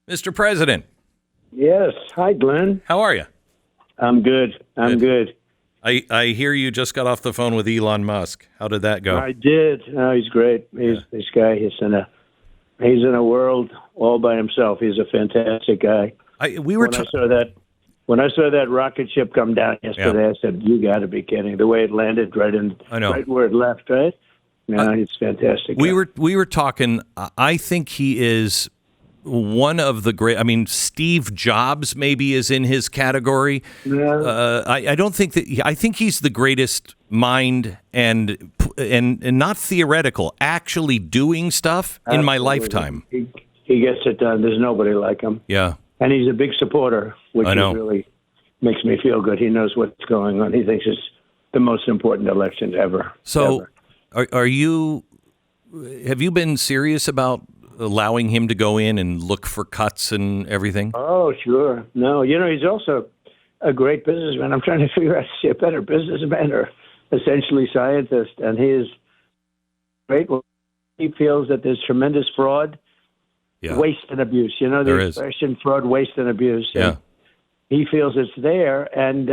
Mr. President. Yes. Hi, Glenn. How are you? I'm good. Good. I hear you just got off the phone with Elon Musk. How did that go? I did. Oh, he's great. This guy. He's in a world all by himself. He's a fantastic guy. When I saw that rocket ship come down yesterday, I said, "You got to be kidding!" The way it landed right where it left, right? No, it's fantastic. We were talking. I think he is one of the great. I mean, Steve Jobs maybe is in his category. Yeah. I don't think that. I think he's the greatest mind and not theoretical, actually doing stuff in my lifetime. He gets it done. There's nobody like him. Yeah. And he's a big supporter, which really makes me feel good. He knows what's going on. He thinks it's the most important election ever. So, have you been serious about allowing him to go in and look for cuts and everything? Oh, sure. No, he's also a great businessman. I'm trying to figure out if he's a better businessman or essentially scientist. And he is great. He feels that there's tremendous fraud. Yeah. Waste and abuse. The expression fraud, waste, and abuse. Yeah. And he feels it's there, and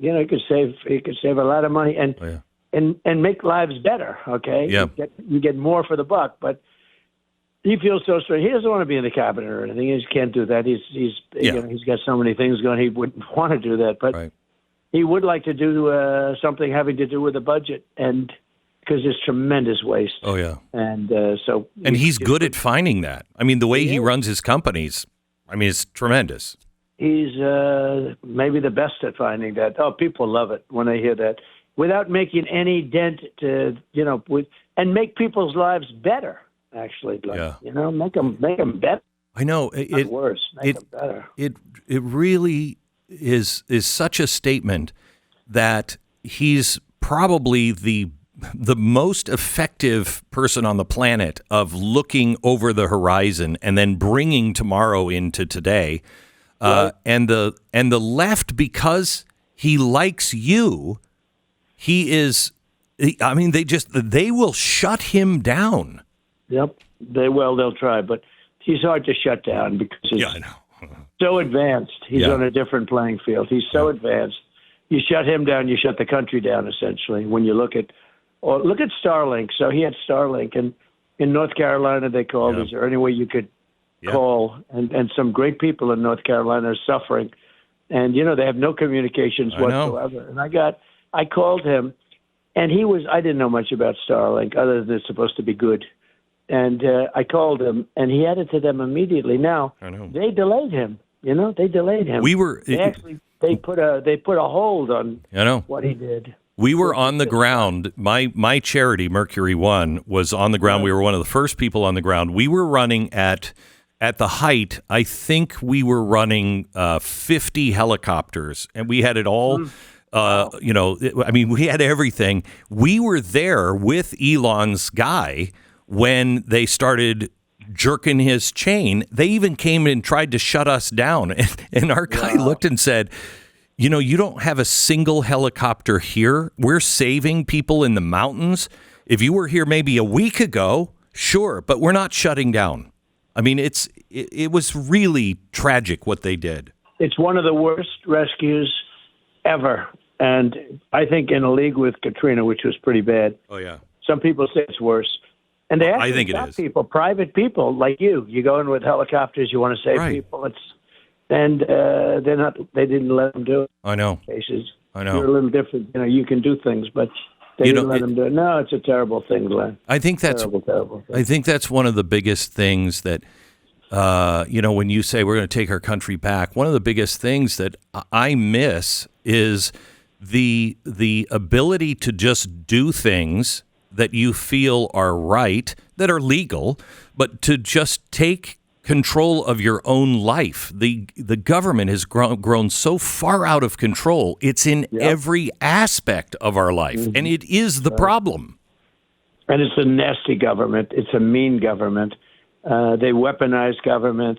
he could save a lot of money and make lives better. Okay. Yeah. You get more for the buck, but he feels so strong. He doesn't want to be in the cabinet or anything. He just can't do that. He's got so many things going. He wouldn't want to do that, but he would like to do something having to do with the budget and. Because there's tremendous waste. Oh, yeah. And he's good at finding that. I mean, the way he runs his companies, it's tremendous. He's maybe the best at finding that. Oh, people love it when they hear that. Without making any dent and make people's lives better, actually. Make them better. I know. Not worse. Make them better. It really is such a statement that he's probably the most effective person on the planet of looking over the horizon and then bringing tomorrow into today. And the left, because he likes you, they will shut him down. Yep. They'll try, but he's hard to shut down because he's so advanced. He's on a different playing field. He's so advanced. You shut him down, you shut the country down, essentially, when you look at Starlink. So he had Starlink, and in North Carolina they called. Is there any way you could call? And some great people in North Carolina are suffering, and they have no communications whatsoever. And I called him, and I didn't know much about Starlink other than it's supposed to be good. And I called him, and he had it to them immediately. Now they delayed him. They delayed him. They put a hold on what he did. We were on the ground. My charity, Mercury One, was on the ground. We were one of the first people on the ground. We were running at the height. I think we were running 50 helicopters, and we had it all. We had everything. We were there with Elon's guy when they started jerking his chain. They even came and tried to shut us down, and our guy looked and said, you don't have a single helicopter here. We're saving people in the mountains. If you were here maybe a week ago, sure, but we're not shutting down. It was really tragic what they did. It's one of the worst rescues ever. And I think in a league with Katrina, which was pretty bad. Oh, yeah. Some people say it's worse. And they actually I think stop it is. People, private people like you. You go in with helicopters, you want to save people. And they didn't let them do it. I know. Cases. I know. You're a little different. You can do things, but they didn't let them do it. No, it's a terrible thing, Glenn. I think that's terrible thing. I think that's one of the biggest things that, when you say we're going to take our country back, one of the biggest things that I miss is the ability to just do things that you feel are right, that are legal, but to just take control of your own life. The government has grown so far out of control. It's in every aspect of our life, and it is the problem. And it's a nasty government. It's a mean government. They weaponize government.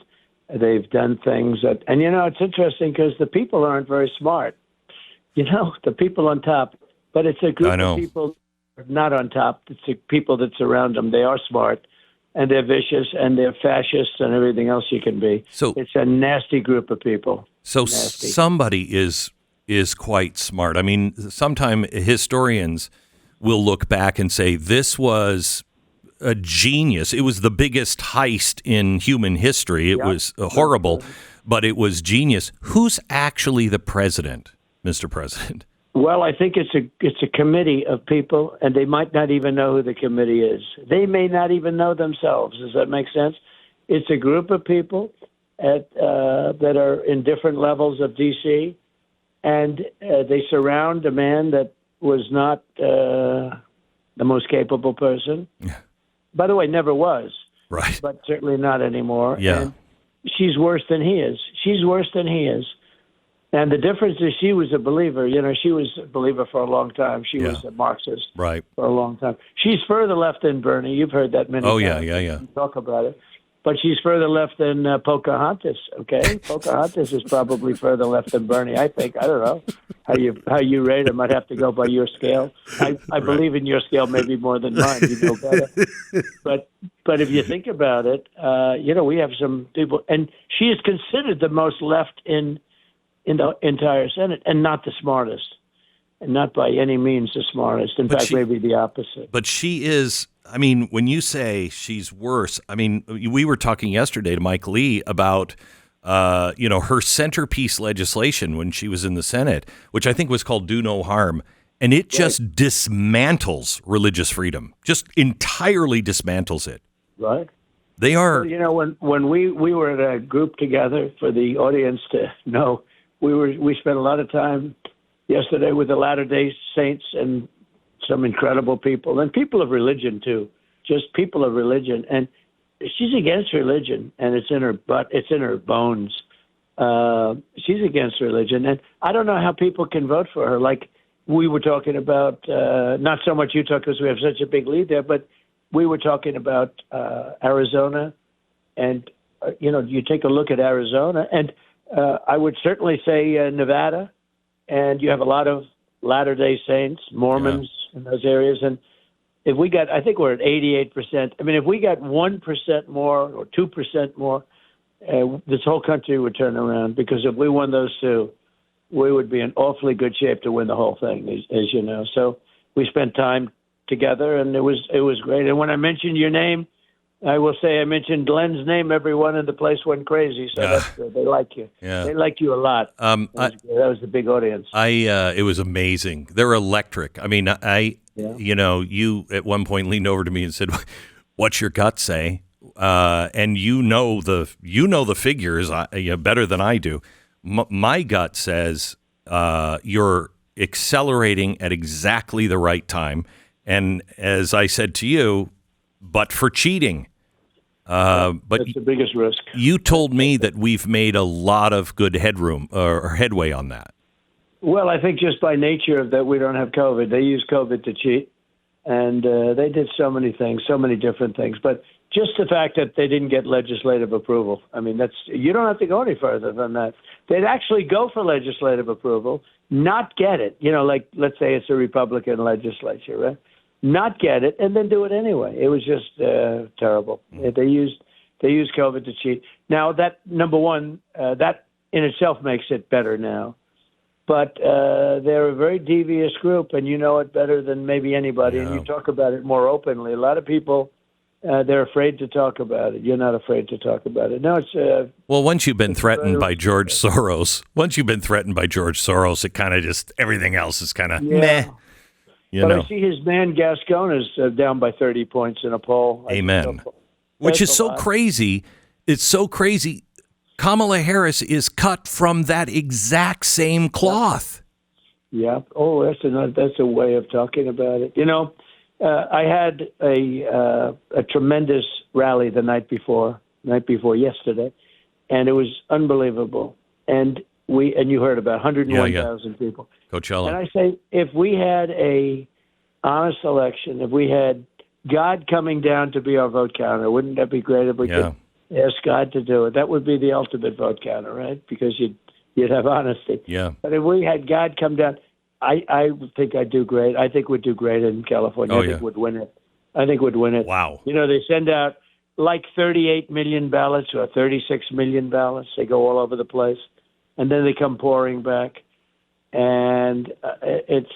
They've done things that, and it's interesting because the people aren't very smart. The people on top, but it's a group of people not on top. It's the people that surround them. They are smart. and they're vicious, and they're fascists, and everything else you can be. So it's a nasty group of people. So nasty. Somebody is quite smart. I mean, sometimes historians will look back and say this was a genius. It was the biggest heist in human history. It was horrible, but it was genius. Who's actually the president, Mr. President? Well, I think it's a committee of people, and they might not even know who the committee is. They may not even know themselves. Does that make sense? It's a group of people that are in different levels of D.C., and they surround a man that was not the most capable person. By the way, never was. Right. But certainly not anymore. Yeah. And she's worse than he is. She's worse than he is. And the difference is she was a believer. You know, she was a believer for a long time. She was a Marxist for a long time. She's further left than Bernie. You've heard that many times. Yeah. Talk about it. But she's further left than Pocahontas, okay? Pocahontas is probably further left than Bernie, I think. I don't know how you rate him. I'd have to go by your scale. I believe in your scale maybe more than mine. You know better. But if you think about it, we have some people. And she is considered the most left in the entire Senate, and not the smartest, and not by any means the smartest. In fact, maybe the opposite. But she is, I mean, when you say she's worse, I mean, we were talking yesterday to Mike Lee about, her centerpiece legislation when she was in the Senate, which I think was called Do No Harm. And it just dismantles religious freedom, just entirely dismantles it. Right. They are. Well, when we were at a group together, for the audience to know, we spent a lot of time yesterday with the Latter-day Saints and some incredible people, and people of religion too, just people of religion. And she's against religion, and it's in her butt, it's in her bones. She's against religion, and I don't know how people can vote for her. Like we were talking about, not so much Utah because we have such a big lead there, but we were talking about Arizona, and you take a look at Arizona, and I would certainly say Nevada, and you have a lot of Latter-day Saints, Mormons in those areas. And if we got, I think we're at 88%. I mean, if we got 1% more or 2% more, this whole country would turn around, because if we won those two, we would be in awfully good shape to win the whole thing, as you know. So we spent time together, and it was great. And when I mentioned your name, I will say I mentioned Glenn's name. Everyone in the place went crazy, so that's good. They like you. Yeah. They like you a lot. That was the big audience. It was amazing. They're electric. I mean, you at one point leaned over to me and said, "What's your gut say?" And you know the figures better than I do. My gut says you're accelerating at exactly the right time, and as I said to you, but for cheating. But that's the biggest risk. You told me that we've made a lot of good headway on that. Well, I think just by nature of that, we don't have COVID. They use COVID to cheat, and they did so many things, so many different things. But just the fact that they didn't get legislative approval, I mean, you don't have to go any further than that. They'd actually go for legislative approval, not get it. Like let's say it's a Republican legislature, right? Not get it, and then do it anyway. It was just terrible. They used COVID to cheat. Now, that, number one, that in itself makes it better now. But they're a very devious group, and you know it better than maybe anybody, and you talk about it more openly. A lot of people, they're afraid to talk about it. You're not afraid to talk about it. No, it's... well, once you've been threatened by George Soros, it kind of just, everything else is kind of meh. I see his man Gascon is down by 30 points in a poll. Amen. Which is so crazy. It's so crazy. Kamala Harris is cut from that exact same cloth. Yeah. Oh, that's a way of talking about it. I had a tremendous rally the night before yesterday, and it was unbelievable. And you heard about 101,000 people. Coachella. And I say, if we had a honest election, if we had God coming down to be our vote counter, wouldn't that be great if we could ask God to do it? That would be the ultimate vote counter, right? Because you'd have honesty. Yeah. But if we had God come down, I think I'd do great. I think we'd do great in California. I think we'd win it. Wow. They send out like 38 million ballots or 36 million ballots. They go all over the place, and then they come pouring back. And it's,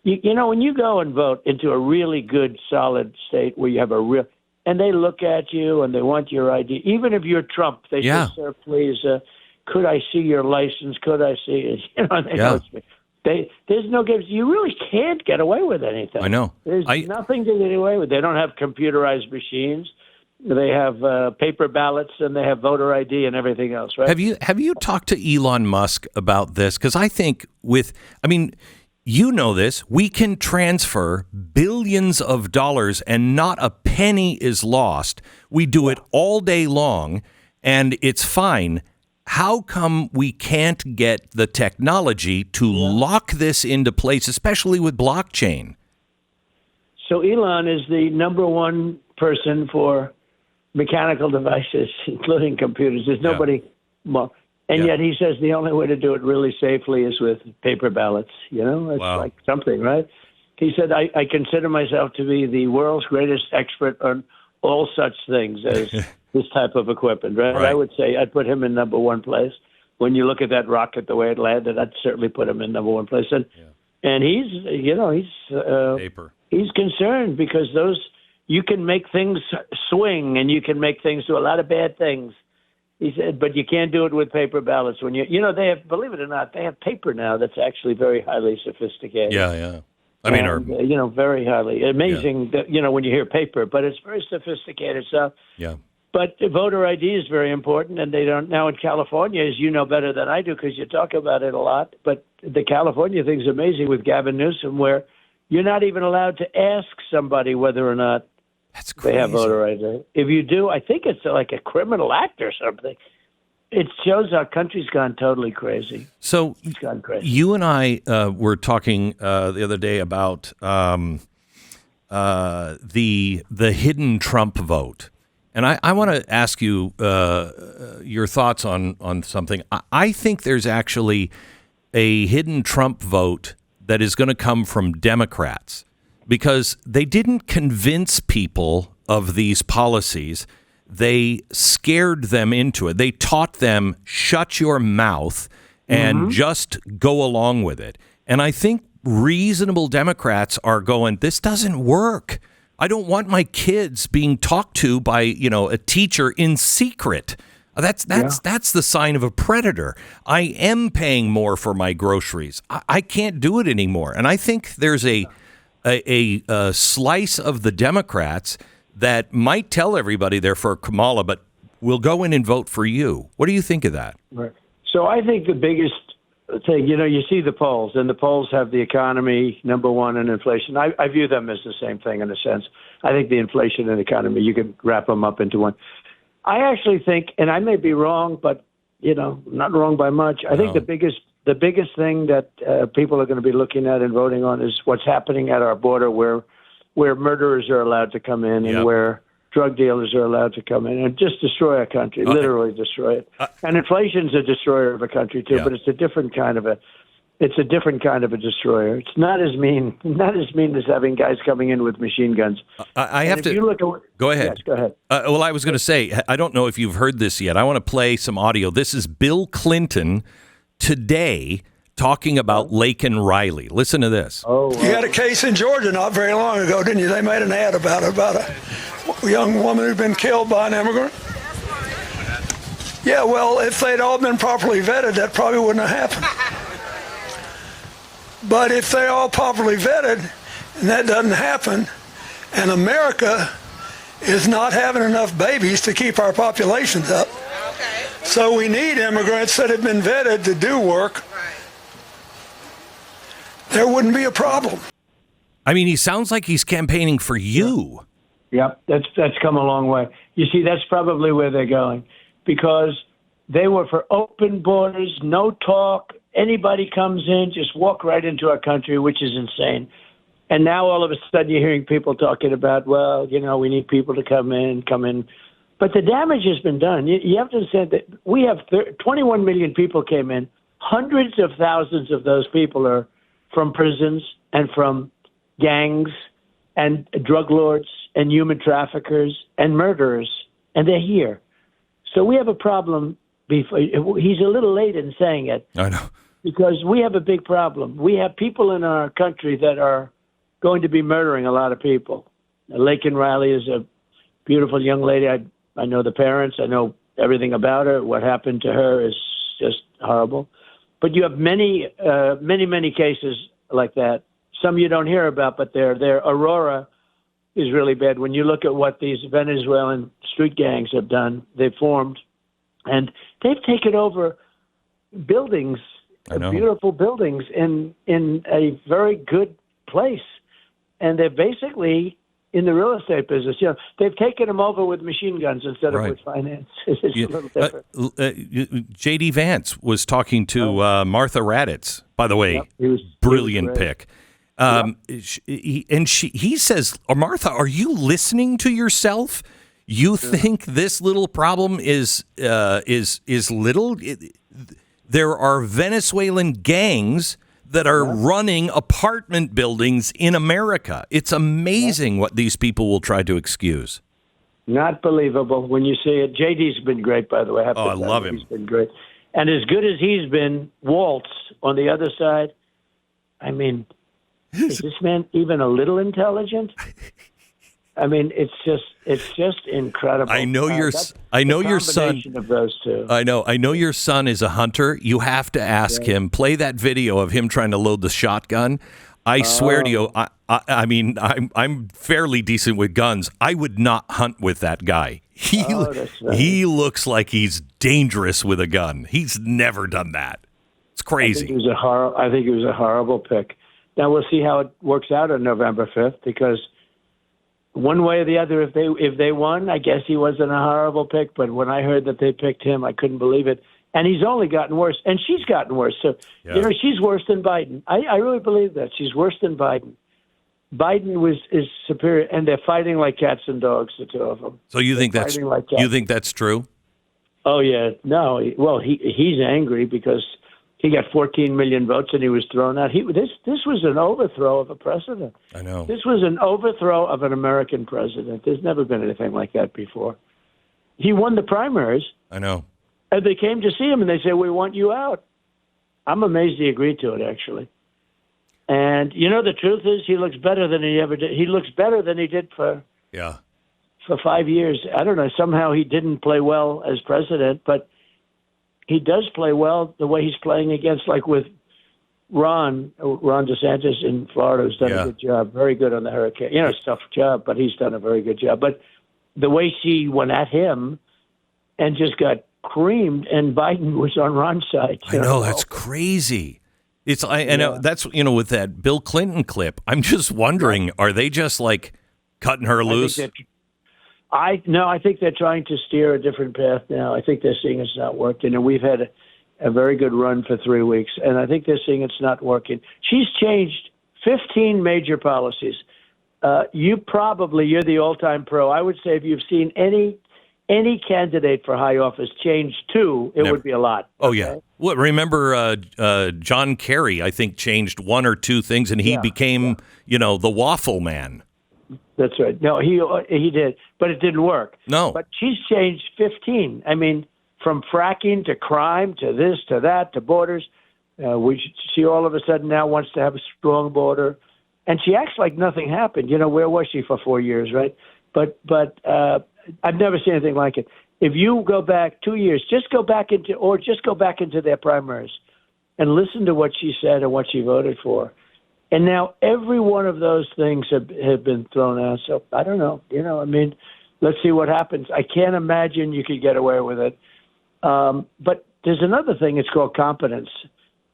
you know, when you go and vote into a really good, solid state where you have a real, and they look at you and they want your ID, even if you're Trump, they say, sir, please, could I see your license? Could I see it? You know, they know it's me. There's no games. You really can't get away with anything. I know. There's nothing to get away with. They don't have computerized machines. They have paper ballots, and they have voter ID and everything else, right? Have you talked to Elon Musk about this? Because I think you know this, we can transfer billions of dollars and not a penny is lost. We do it all day long, and it's fine. How come we can't get the technology to lock this into place, especially with blockchain? So Elon is the number one person for mechanical devices, including computers. There's nobody more. And yet he says the only way to do it really safely is with paper ballots. You know, it's like something, right? He said, I consider myself to be the world's greatest expert on all such things as this type of equipment, right? I would say I'd put him in number one place. When you look at that rocket, the way it landed, I'd certainly put him in number one place. And he's, you know, he's concerned because you can make things swing and you can make things do a lot of bad things. He said, but you can't do it with paper ballots. When you know, they have, believe it or not, they have paper now that's actually very highly sophisticated. Yeah. I mean, you know, very highly amazing. That, you know, when you hear paper, but it's very sophisticated stuff. Yeah. But voter ID is very important, and they don't now in California, as you know better than I do, because you talk about it a lot. But the California thing's amazing with Gavin Newsom, where you're not even allowed to ask somebody whether or not they have voter ID. If you do, I think it's like a criminal act or something. It shows our country's gone totally crazy. So it's gone crazy. You and I were talking the other day about the hidden Trump vote. And I want to ask you your thoughts on something. I think there's actually a hidden Trump vote that is going to come from Democrats because they didn't convince people of these policies. They scared them into it. They taught them, shut your mouth and just go along with it. And I think reasonable Democrats are going, this doesn't work. I don't want my kids being talked to by, you know, a teacher in secret. That's the sign of a predator. I am paying more for my groceries. I can't do it anymore. And I think there's a slice of the Democrats that might tell everybody they're for Kamala, but will go in and vote for you. What do you think of that? Right. So I think the biggest thing, you know, you see the polls, and the polls have the economy number one and inflation. I view them as the same thing in a sense. I think the inflation and economy, you could wrap them up into one. I actually think, and I may be wrong, but, you know, not wrong by much. I think the biggest thing that people are going to be looking at and voting on is what's happening at our border where murderers are allowed to come in and where drug dealers are allowed to come in and just destroy a country, literally destroy it. And inflation's a destroyer of a country too, but it's a different kind of a destroyer. It's not as mean as having guys coming in with machine guns. I have to go ahead. Yes, go ahead. Well, I was going to say, I don't know if you've heard this yet. I want to play some audio. This is Bill Clinton today talking about Laken Riley. Listen to this. Oh, wow. You had a case in Georgia not very long ago, didn't you? They made an ad about a young woman who'd been killed by an immigrant. Yeah, well, if they'd all been properly vetted, that probably wouldn't have happened. But if they're all properly vetted, and that doesn't happen, and America is not having enough babies to keep our populations up, so we need immigrants that have been vetted to do work, there wouldn't be a problem. I mean, he sounds like he's campaigning for you. Yep, that's come a long way. You see, that's probably where they're going, because they were for open borders, no talk. Anybody comes in, just walk right into our country, which is insane. And now all of a sudden you're hearing people talking about, well, you know, we need people to come in. But the damage has been done. You have to understand that we have 21 million people came in. Hundreds of thousands of those people are from prisons and from gangs and drug lords and human traffickers and murderers. and they're here. So we have a problem. He's a little late in saying it. I know. Because we have a big problem. We have people in our country that are going to be murdering a lot of people. Laken Riley is a beautiful young lady. I know the parents. I know everything about her. What happened to her is just horrible. But you have many cases like that. Some you don't hear about, but they're there. Aurora is really bad. When you look at what these Venezuelan street gangs have done, they've formed, and they've taken over buildings, beautiful buildings in a very good place. And they're basically in the real estate business. They've taken them over with machine guns instead of with finance. It's a little different. J.D. Vance was talking to Martha Raddatz, by the way. Yep, brilliant pick. He says, Martha, are you listening to yourself? You think this little problem is little? There are Venezuelan gangs that are running apartment buildings in America. It's amazing what these people will try to excuse. Not believable when you see it. JD's been great, by the way. I love him. He's been great. And as good as he's been, Waltz on the other side, I mean, is this man even a little intelligent? I mean, it's just incredible. I know your son. Of those two. I know your son is a hunter. You have to ask him. Play that video of him trying to load the shotgun. I swear to you. I mean, I'm fairly decent with guns. I would not hunt with that guy. He looks like he's dangerous with a gun. He's never done that. It's crazy. I think it was a horrible pick. Now we'll see how it works out on November 5th, because one way or the other, if they won, I guess he wasn't a horrible pick. But when I heard that they picked him, I couldn't believe it. And he's only gotten worse, and she's gotten worse. So she's worse than Biden. I really believe that she's worse than Biden. Biden is superior, and they're fighting like cats and dogs, the two of them. So you think that's true? Oh yeah, no. Well, he's angry because he got 14 million votes and he was thrown out. This was an overthrow of a president. I know. This was an overthrow of an American president. There's never been anything like that before. He won the primaries. I know. And they came to see him and they said, "We want you out." I'm amazed he agreed to it, actually. And the truth is, he looks better than he ever did. He looks better than he did for 5 years. I don't know. Somehow he didn't play well as president, but he does play well the way he's playing against, like with Ron DeSantis in Florida, who's done a good job, very good on the hurricane. It's a tough job, but he's done a very good job. But the way she went at him and just got creamed, and Biden was on Ron's side. I know, that's crazy. That's with that Bill Clinton clip. I'm just wondering, are they just like cutting her loose? I think they're trying to steer a different path now. I think they're seeing it's not working, and we've had a very good run for 3 weeks, and I think they're seeing it's not working. She's changed 15 major policies. You're the all-time pro. I would say if you've seen any candidate for high office change two, it would be a lot. Oh, yeah. Well, remember John Kerry, I think, changed one or two things, and he became, the waffle man. That's right. No, he did, but it didn't work. No. But she's changed 15. I mean, from fracking to crime to this to that to borders. She all of a sudden now wants to have a strong border. And she acts like nothing happened. Where was she for 4 years, right? But I've never seen anything like it. If you go back 2 years, just go back into their primaries and listen to what she said and what she voted for. And now every one of those things have been thrown out. So I don't know. Let's see what happens. I can't imagine you could get away with it. But there's another thing. It's called competence.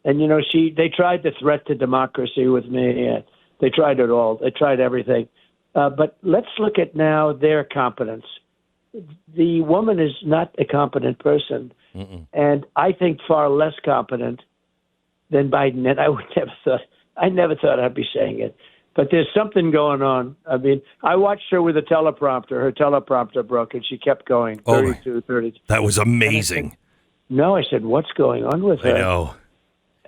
And, they tried the threat to democracy with me. They tried it all. They tried everything. But let's look at now their competence. The woman is not a competent person, and I think far less competent than Biden. And I never thought I'd be saying it, but there's something going on. I mean, I watched her with a teleprompter. Her teleprompter broke, and she kept going. 32, 32. That was amazing. I said, what's going on with her? I know.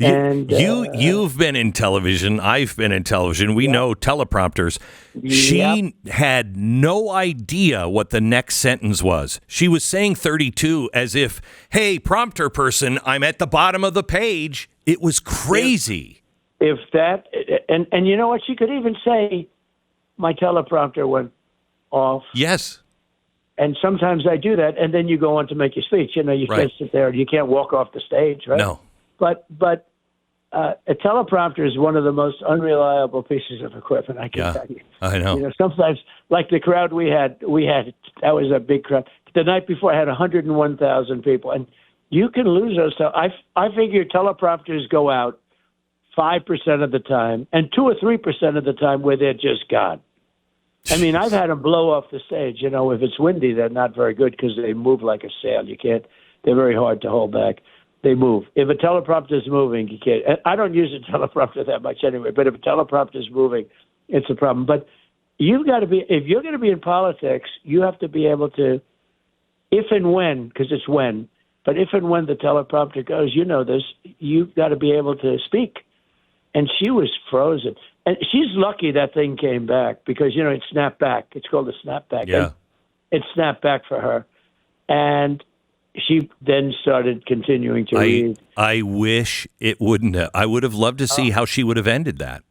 You've been in television. I've been in television. We know teleprompters. She had no idea what the next sentence was. She was saying 32 as if, hey, prompter person, I'm at the bottom of the page. It was crazy. If that, and you know what? She could even say, my teleprompter went off. Yes. And sometimes I do that, and then you go on to make your speech. You can't sit there and you can't walk off the stage, right? No. But a teleprompter is one of the most unreliable pieces of equipment, I can tell you. I know. Sometimes, like the crowd we had, that was a big crowd. The night before, I had 101,000 people, and you can lose those. So I figure teleprompters go out 5% of the time, and 2 or 3% of the time where they're just gone. I mean, I've had them blow off the stage. If it's windy, they're not very good because they move like a sail. You can't. They're very hard to hold back. They move. If a teleprompter is moving, you can't. I don't use a teleprompter that much anyway. But if a teleprompter is moving, it's a problem. But you've got to be. If you're going to be in politics, you have to be able to, if and when, because it's when. But if and when the teleprompter goes, this. You've got to be able to speak. And she was frozen. And she's lucky that thing came back because, it snapped back. It's called a snapback. Yeah. It snapped back for her. And she then started continuing to read. I wish it wouldn't have. I would have loved to see how she would have ended that.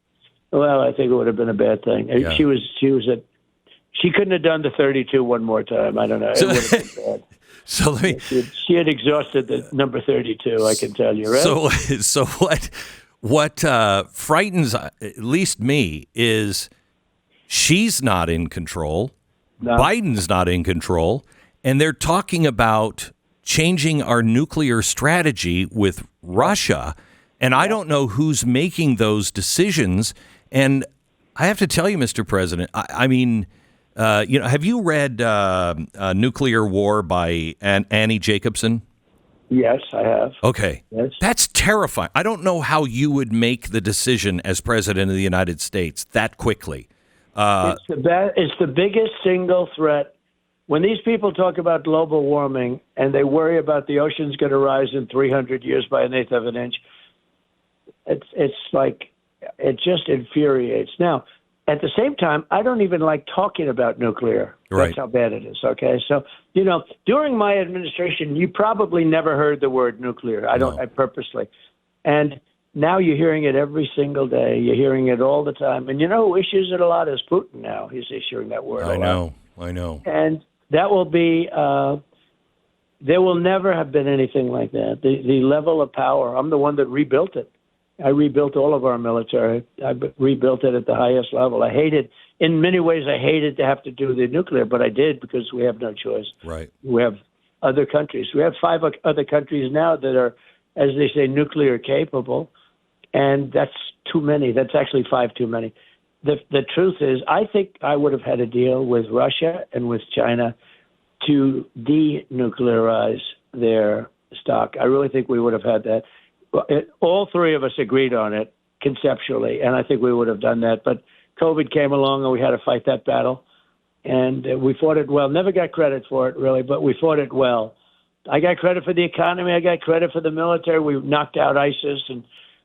Well, I think it would have been a bad thing. Yeah. She couldn't have done the 32 one more time. I don't know. It would have been bad. So she had exhausted the number 32, I can tell you, right? So what frightens at least me is she's not in control. No. Biden's not in control. And they're talking about changing our nuclear strategy with Russia. And I don't know who's making those decisions. And I have to tell you, Mr. President, I mean, have you read Nuclear War by Annie Jacobson? Yes, I have. Okay. Yes. That's terrifying. I don't know how you would make the decision as president of the United States that quickly. It's the biggest single threat. When these people talk about global warming and they worry about the ocean's going to rise in 300 years by 1/8 of an inch, it's like it just infuriates. Now, at the same time, I don't even like talking about nuclear. Right. That's how bad it is, okay? So, during my administration, you probably never heard the word nuclear. I purposely. And now you're hearing it every single day. You're hearing it all the time. And you know who issues it a lot is Putin now. He's issuing that word I know. And that will be there will never have been anything like that. The level of power, I'm the one that rebuilt it. I rebuilt all of our military. I rebuilt it at the highest level. In many ways, I hated to have to do the nuclear, but I did because we have no choice. Right. We have other countries. We have 5 other countries now that are, as they say, nuclear capable, and that's too many. That's actually 5 too many. The truth is, I think I would have had a deal with Russia and with China to denuclearize their stock. I really think we would have had that. All 3 of us agreed on it conceptually, and I think we would have done that. But COVID came along, and we had to fight that battle. And we fought it well. Never got credit for it, really, but we fought it well. I got credit for the economy. I got credit for the military. We knocked out ISIS and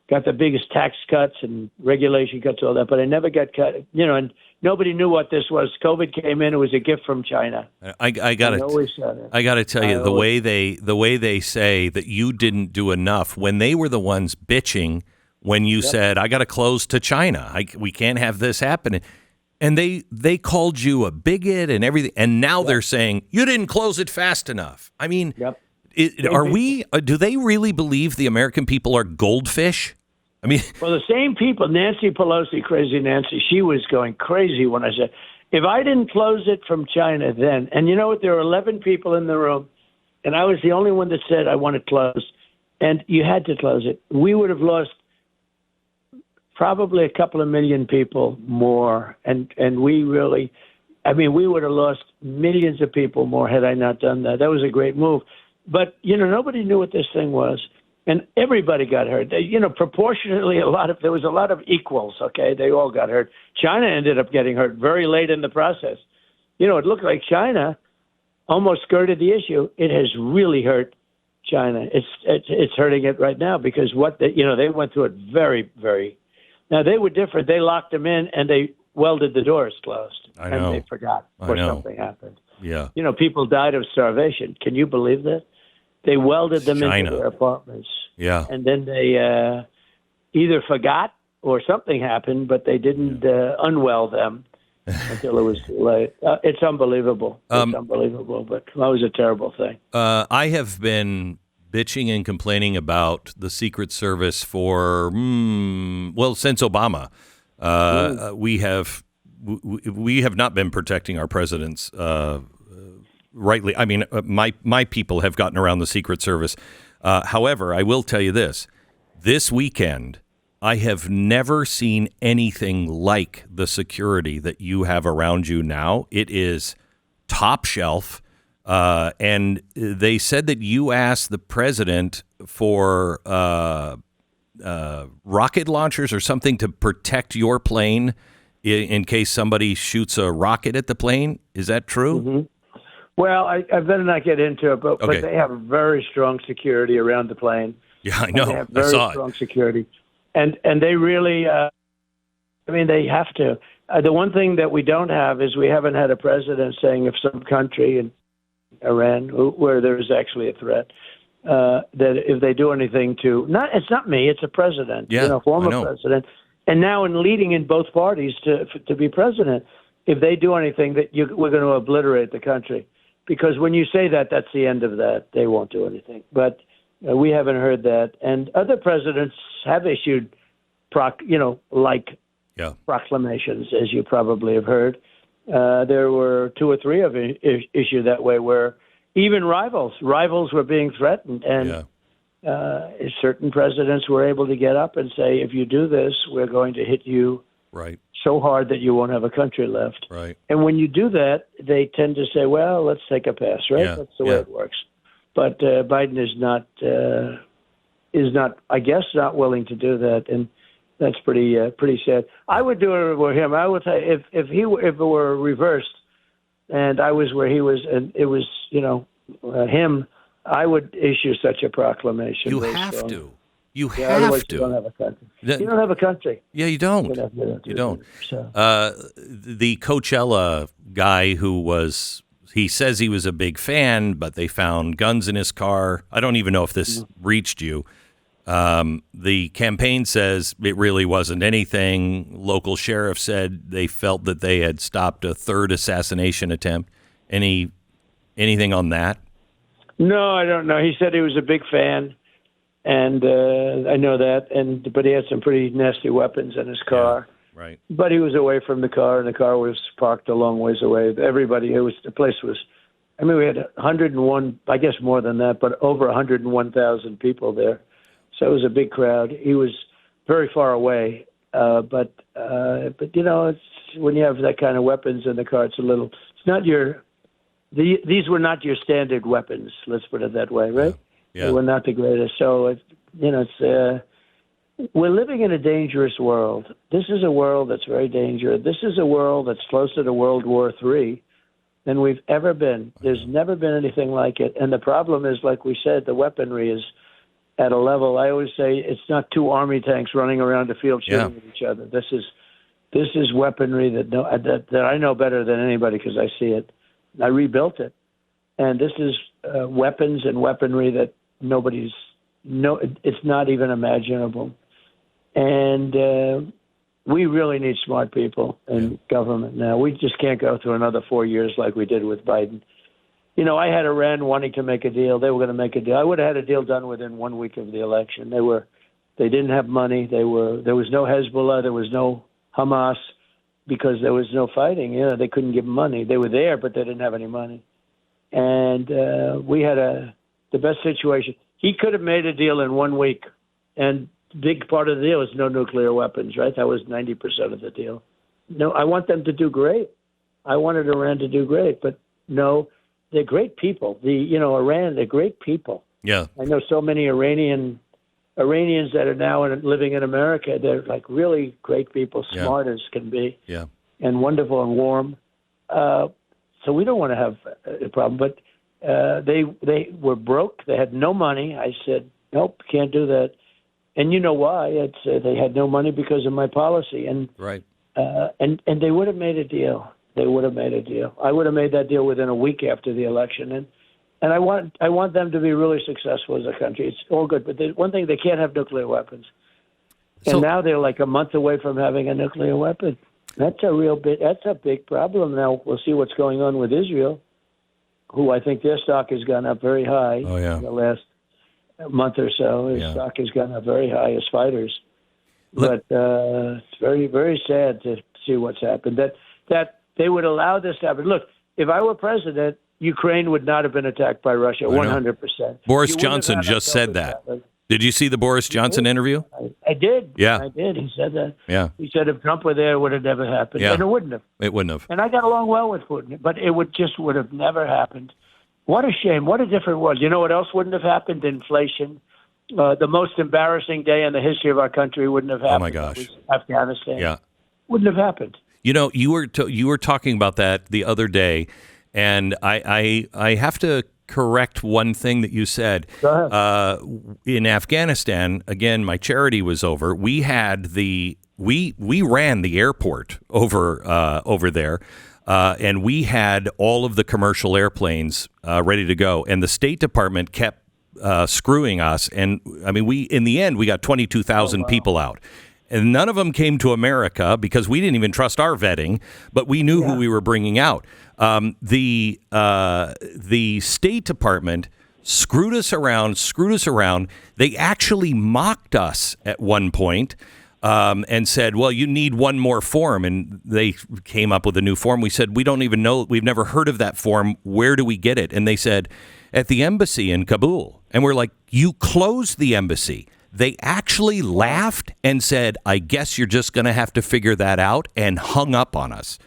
got the biggest tax cuts and regulation cuts, all that. But I never got cut. And nobody knew what this was. COVID came in. It was a gift from China. I got to tell you, the way they say that you didn't do enough when they were the ones bitching when you said, I got to close to China. We can't have this happening. And they called you a bigot and everything. And now they're saying you didn't close it fast enough. I mean, do they really believe the American people are goldfish? I mean, well, the same people, Nancy Pelosi, crazy Nancy, she was going crazy when I said, if I didn't close it from China then, and you know what, there were 11 people in the room, and I was the only one that said I want it closed, and you had to close it. We would have lost probably a couple of million people more, and we really, we would have lost millions of people more had I not done that. That was a great move. But, nobody knew what this thing was. And everybody got hurt. Proportionately, there was a lot of equals, okay? They all got hurt. China ended up getting hurt very late in the process. It looked like China almost skirted the issue. It has really hurt China. It's hurting it right now because they went through it very, very. Now they were different. They locked them in and they welded the doors closed. I know. And they forgot or something happened. Yeah. People died of starvation. Can you believe that? They welded them China. into their apartments. Yeah. And then they either forgot or something happened, but they didn't unweld them until it was too late. It's unbelievable. It's unbelievable, but that was a terrible thing. I have been bitching and complaining about the Secret Service for, since Obama. We have not been protecting our presidents rightly. I mean, my people have gotten around the Secret Service. However, I will tell you this weekend, I have never seen anything like the security that you have around you now. It is top shelf. And they said that you asked the president for rocket launchers or something to protect your plane in case somebody shoots a rocket at the plane. Is that true? Mm-hmm. Well, I better not get into it, but they have very strong security around the plane. Yeah, I know. They have very strong security. And they really, they have to. The one thing that we don't have is we haven't had a president saying if some country in Iran, where there's actually a threat, that if they do anything it's not me, it's a president, former president, and now in leading in both parties to be president, if they do anything we're going to obliterate the country. Because when you say that, that's the end of that. They won't do anything. But we haven't heard that. And other presidents have issued, proclamations, as you probably have heard. There were 2 or 3 of issued that way, where even rivals were being threatened, and certain presidents were able to get up and say, "If you do this, we're going to hit you so hard that you won't have a country left." Right. And when you do that, they tend to say, "Well, let's take a pass." Right? Yeah. That's the way it works. But Biden is not, I guess, not willing to do that, and that's pretty sad. I would do it with him. I would say if it were reversed, and I was where he was, and it was him, I would issue such a proclamation. You have to. You have to. You don't have a country. You don't have a country. Yeah, you don't. You don't. The Coachella guy he says he was a big fan, but they found guns in his car. I don't even know if this reached you. The campaign says it really wasn't anything. Local sheriff said they felt that they had stopped a 3rd assassination attempt. Anything on that? No, I don't know. He said he was a big fan, and I know that. But he had some pretty nasty weapons in his car. Yeah, right. But he was away from the car, and the car was parked a long ways away. The place was. We had 101, I guess more than that, but over 101,000 people there. So it was a big crowd. He was very far away, but it's when you have that kind of weapons in the car, it's not these were not your standard weapons. Let's put it that way, right? Yeah. They were not the greatest. So we're living in a dangerous world. This is a world that's very dangerous. This is a world that's closer to World War III than we've ever been. There's never been anything like it. And the problem is, like we said, the weaponry is at a level. I always say it's not 2 army tanks running around the field shooting at each other. This is weaponry that I know better than anybody because I see it. I rebuilt it, and this is weapons and weaponry that it's not even imaginable. And we really need smart people in government now. We just can't go through another 4 years like we did with Biden. I had Iran wanting to make a deal. They were going to make a deal. I would have had a deal done within 1 week of the election. They didn't have money. There was no Hezbollah. There was no Hamas because there was no fighting. They couldn't give them money. They were there, but they didn't have any money. And we had the best situation. He could have made a deal in 1 week, and big part of the deal is no nuclear weapons, right? That was 90% of the deal. No, I want them to do great. I wanted Iran to do great, but no, they're great people. Iran, they're great people. Yeah. I know so many Iranians that are now living in America. They're like really great people, smart as can be, and wonderful and warm. So we don't want to have a problem. But They were broke. They had no money. I said, nope, can't do that. And you know why? They had no money because of my policy. And right. And they would have made a deal. They would have made a deal. I would have made that deal within a week after the election. And I want them to be really successful as a country. It's all good. But one thing, they can't have nuclear weapons. And now they're like a month away from having a nuclear weapon. That's a big problem. Now we'll see what's going on with Israel, who I think their stock has gone up very high in the last month or so. His stock has gone up very high as fighters. But it's very, very sad to see what's happened. That they would allow this to happen. Look, if I were president, Ukraine would not have been attacked by Russia, 100%. Boris Johnson just said that. Did you see the Boris Johnson interview? I did. Yeah. I did. He said that. Yeah. He said if Trump were there, it would have never happened. Yeah. And it wouldn't have. It wouldn't have. And I got along well with Putin, but it would have never happened. What a shame. What a different world. You know what else wouldn't have happened? Inflation. The most embarrassing day in the history of our country wouldn't have happened. Oh, my gosh. Afghanistan. Yeah. Wouldn't have happened. You know, you were talking about that the other day, and I have to correct one thing that you said. Go ahead. In Afghanistan, again, my charity was over. We had we ran the airport over there, and we had all of the commercial airplanes ready to go, and the State Department kept screwing us. And I mean, in the end, we got 22,000 people out. And none of them came to America because we didn't even trust our vetting, but we knew who we were bringing out. The State Department screwed us around. They actually mocked us at one point and said, well, you need one more form. And they came up with a new form. We said, we don't even know. We've never heard of that form. Where do we get it? And they said, at the embassy in Kabul. And we're like, you closed the embassy. They actually laughed and said, I guess you're just going to have to figure that out, and hung up on us.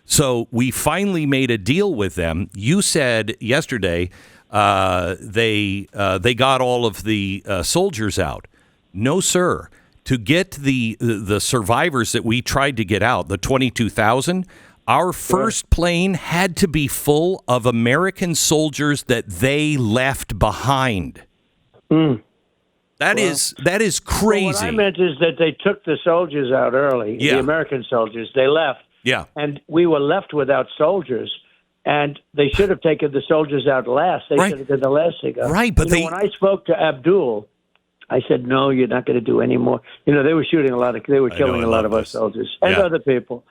So we finally made a deal with them. You said yesterday they got all of the soldiers out. No, sir. To get the survivors that we tried to get out, the 22,000, our first plane had to be full of American soldiers that they left behind. That is crazy. Well, what I meant is that they took the soldiers out early, the American soldiers. They left. Yeah. And we were left without soldiers. And they should have taken the soldiers out last. They should have done the last thing. Right, but when I spoke to Abdul, I said, no, you're not going to do any more. You know, they were killing a lot of our soldiers and other people.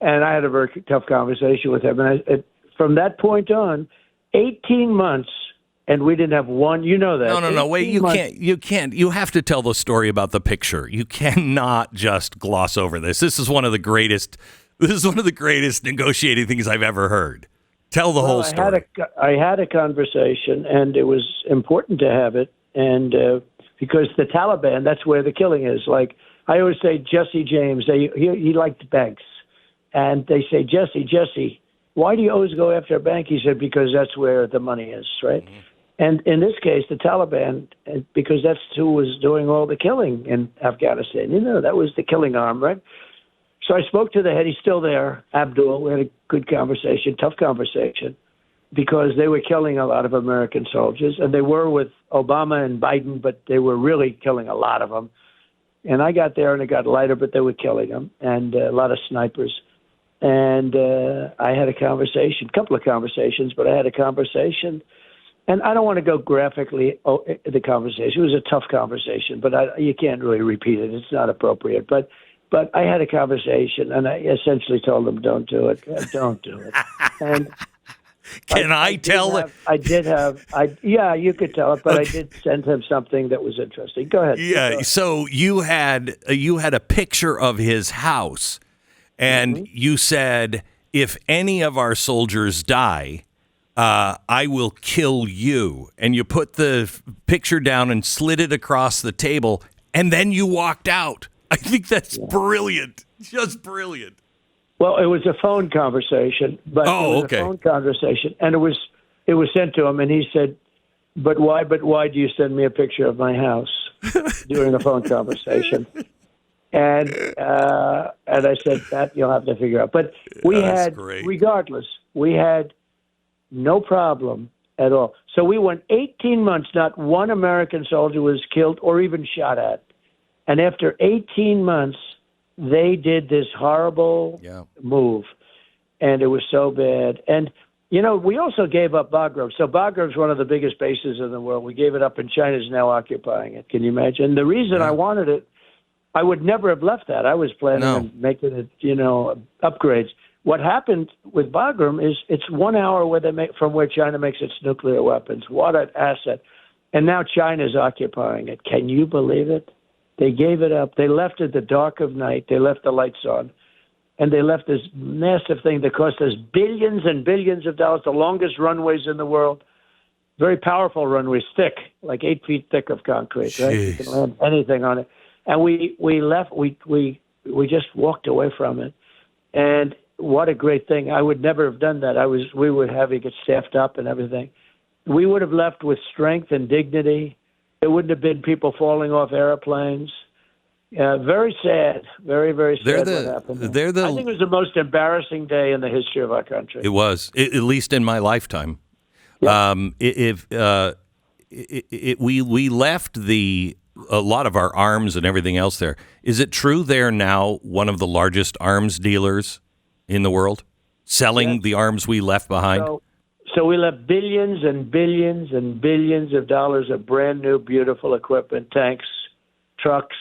And I had a very tough conversation with him. And from that point on, 18 months, and we didn't have one. You know that. No. Wait, you can't. You have to tell the story about the picture. You cannot just gloss over this. This is one of the greatest negotiating things I've ever heard. Tell the whole story. I had a conversation, and it was important to have it, and because the Taliban, that's where the killing is. Like I always say, Jesse James, he liked banks, and they say, Jesse, why do you always go after a bank? He said, because that's where the money is, right? Mm-hmm. And in this case, the Taliban, because that's who was doing all the killing in Afghanistan. You know, that was the killing arm, right? So I spoke to the head. He's still there, Abdul. We had a good conversation, tough conversation, because they were killing a lot of American soldiers. And they were with Obama and Biden, but they were really killing a lot of them. And I got there, and it got lighter, but they were killing them, and a lot of snipers. And I had a couple of conversations, but I had a conversation. And I don't want to go graphically the conversation. It was a tough conversation, but you can't really repeat it. It's not appropriate. But I had a conversation, and I essentially told them, don't do it. Don't do it. And I tell it? Yeah, you could tell it, but I did send him something that was interesting. Go ahead. Yeah, so you had a picture of his house, and you said, if any of our soldiers die, I will kill you. And you put the picture down and slid it across the table, and then you walked out. I think that's brilliant. Just brilliant. Well, it was a phone conversation, but a phone conversation, and it was sent to him, and he said, But why do you send me a picture of my house during a phone conversation? And I said, that you'll have to figure out. But regardless, we had no problem at all. So we went 18 months, not one American soldier was killed or even shot at. And after 18 months, they did this horrible move. And it was so bad. And, we also gave up Bagram. So Bagram's one of the biggest bases in the world. We gave it up, and China's now occupying it. Can you imagine? The reason I wanted it, I would never have left that. I was planning on making it, upgrades. What happened with Bagram is it's 1 hour from where China makes its nuclear weapons. What an asset. And now China's occupying it. Can you believe it? They gave it up. They left it the dark of night. They left the lights on. And they left this massive thing that cost us billions and billions of dollars, the longest runways in the world, very powerful runways, thick, like 8 feet thick of concrete, right? You can land anything on it. And we left, we just walked away from it. And what a great thing. I would never have done that. We were having it staffed up and everything. We would have left with strength and dignity. There wouldn't have been people falling off airplanes. Very sad. Very, very sad what happened. I think it was the most embarrassing day in the history of our country. It was, at least in my lifetime. Yeah. We left a lot of our arms and everything else there. Is it true they're now one of the largest arms dealers in the world, selling the arms we left behind? So we left billions and billions and billions of dollars of brand new, beautiful equipment, tanks, trucks,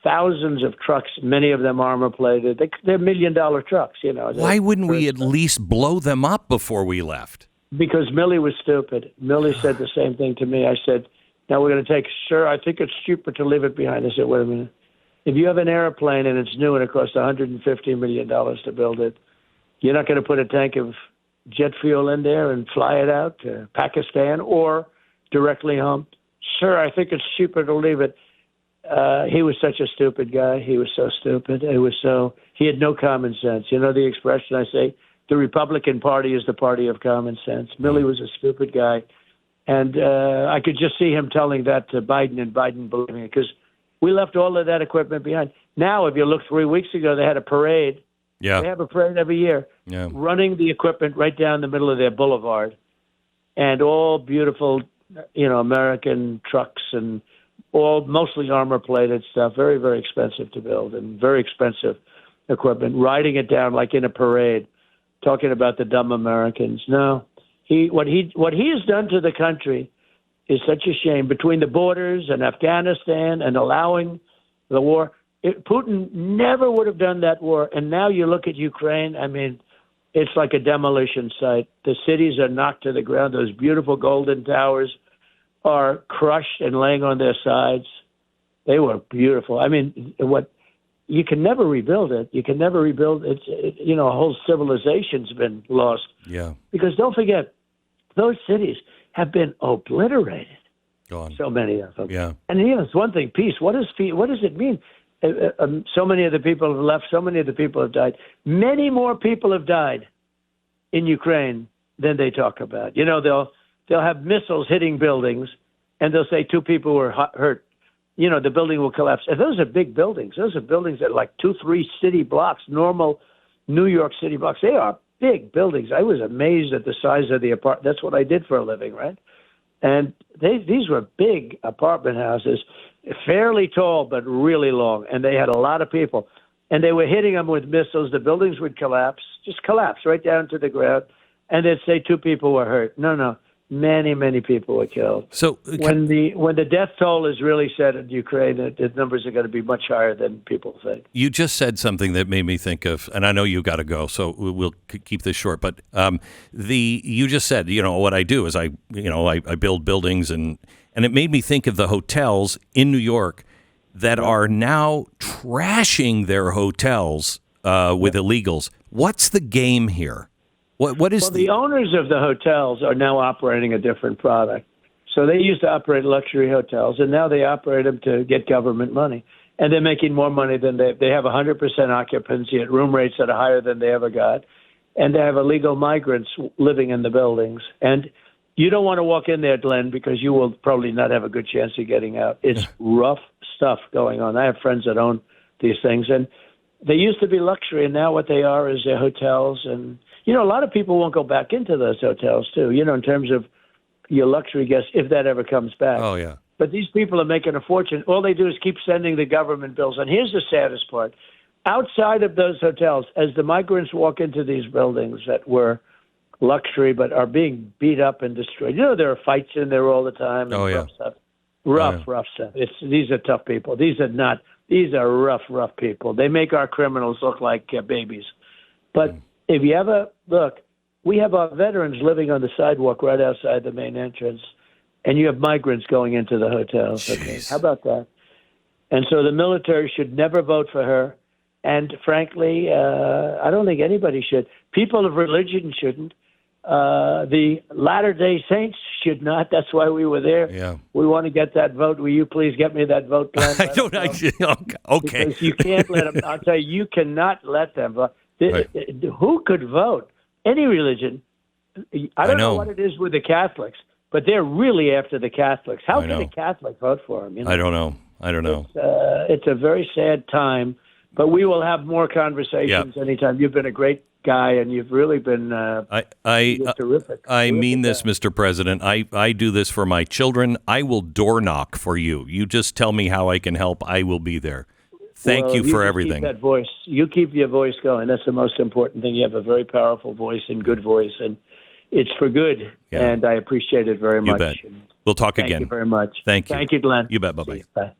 thousands of trucks, many of them armor-plated. They're $1 million trucks, Why wouldn't we at least blow them up before we left? Because Millie was stupid. Millie said the same thing to me. I said, now we're going to sir, I think it's stupid to leave it behind. I said, wait a minute. If you have an airplane and it's new and it costs $150 million to build it, you're not going to put a tank of jet fuel in there and fly it out to Pakistan or directly home. Sir, I think it's cheaper to leave it. He was such a stupid guy. He was so stupid. He had no common sense. You know the expression I say, the Republican Party is the party of common sense. Millie was a stupid guy. And I could just see him telling that to Biden and Biden believing it because we left all of that equipment behind. Now, if you look 3 weeks ago, they had a parade. Yeah. They have a parade every year running the equipment right down the middle of their boulevard. And all beautiful, American trucks and all mostly armor-plated stuff, very, very expensive to build and very expensive equipment, riding it down like in a parade, talking about the dumb Americans. No, what he has done to the country is such a shame. Between the borders and Afghanistan and allowing the war, Putin never would have done that war. And now you look at Ukraine, I mean, it's like a demolition site. The cities are knocked to the ground. Those beautiful golden towers are crushed and laying on their sides. They were beautiful. I mean, you can never rebuild it. You can never rebuild it. A whole civilization's been lost. Yeah. Because don't forget, those cities have been obliterated. Gone. So many of them. Yeah. And it's one thing, peace. What does it mean? So many of the people have left. So many of the people have died. Many more people have died in Ukraine than they talk about. They'll have missiles hitting buildings, and they'll say 2 people were hurt. The building will collapse. And those are big buildings. Those are buildings that are like 2-3 city blocks, normal New York City blocks. They are big buildings. I was amazed at the size of the apartment. That's what I did for a living, right? And these were big apartment houses, fairly tall but really long, and they had a lot of people. And they were hitting them with missiles. The buildings would just collapse right down to the ground, and they'd say 2 people were hurt. No. Many, many people were killed. So when the death toll is really set in Ukraine, the numbers are going to be much higher than people think. You just said something that made me think of, and I know you got to go, so we'll keep this short. But you just said, what I do is I build buildings, and it made me think of the hotels in New York that are now trashing their hotels with illegals. What's the game here? What is the owners of the hotels are now operating a different product. So they used to operate luxury hotels, and now they operate them to get government money. And they're making more money than they have 100% occupancy at room rates that are higher than they ever got. And they have illegal migrants living in the buildings. And you don't want to walk in there, Glenn, because you will probably not have a good chance of getting out. It's rough stuff going on. I have friends that own these things, and they used to be luxury, and now what they are is they're hotels. And a lot of people won't go back into those hotels, too, in terms of your luxury guests if that ever comes back. Oh, yeah. But these people are making a fortune. All they do is keep sending the government bills. And here's the saddest part. Outside of those hotels, as the migrants walk into these buildings that were luxury but are being beat up and destroyed. There are fights in there all the time. And rough stuff. Rough stuff. These are tough people. These are rough people. They make our criminals look like babies. But if you ever look, we have our veterans living on the sidewalk right outside the main entrance, and you have migrants going into the hotels. Okay. How about that? And so the military should never vote for her. And frankly, I don't think anybody should. People of religion shouldn't. The Latter-day Saints should not. That's why we were there. Yeah. We want to get that vote. Will you please get me that vote, Glenn? Okay. Because you can't let them. I'll tell you, you cannot let them vote. Right. Who could vote? Any religion. I don't know what it is with the Catholics, but they're really after the Catholics. How can a Catholic vote for them? I don't know. It's a very sad time, but we will have more conversations anytime. You've been a great guy, and you've really been terrific. I mean this, Mr. President. I do this for my children. I will door knock for you. You just tell me how I can help. I will be there. Thank you for everything. Keep that voice. You keep your voice going. That's the most important thing. You have a very powerful voice and good voice, and it's for good. Yeah. And I appreciate it very much. You bet. We'll talk again. Thank you very much. Thank you. Thank you, Glenn. You bet. Bye-bye. Bye.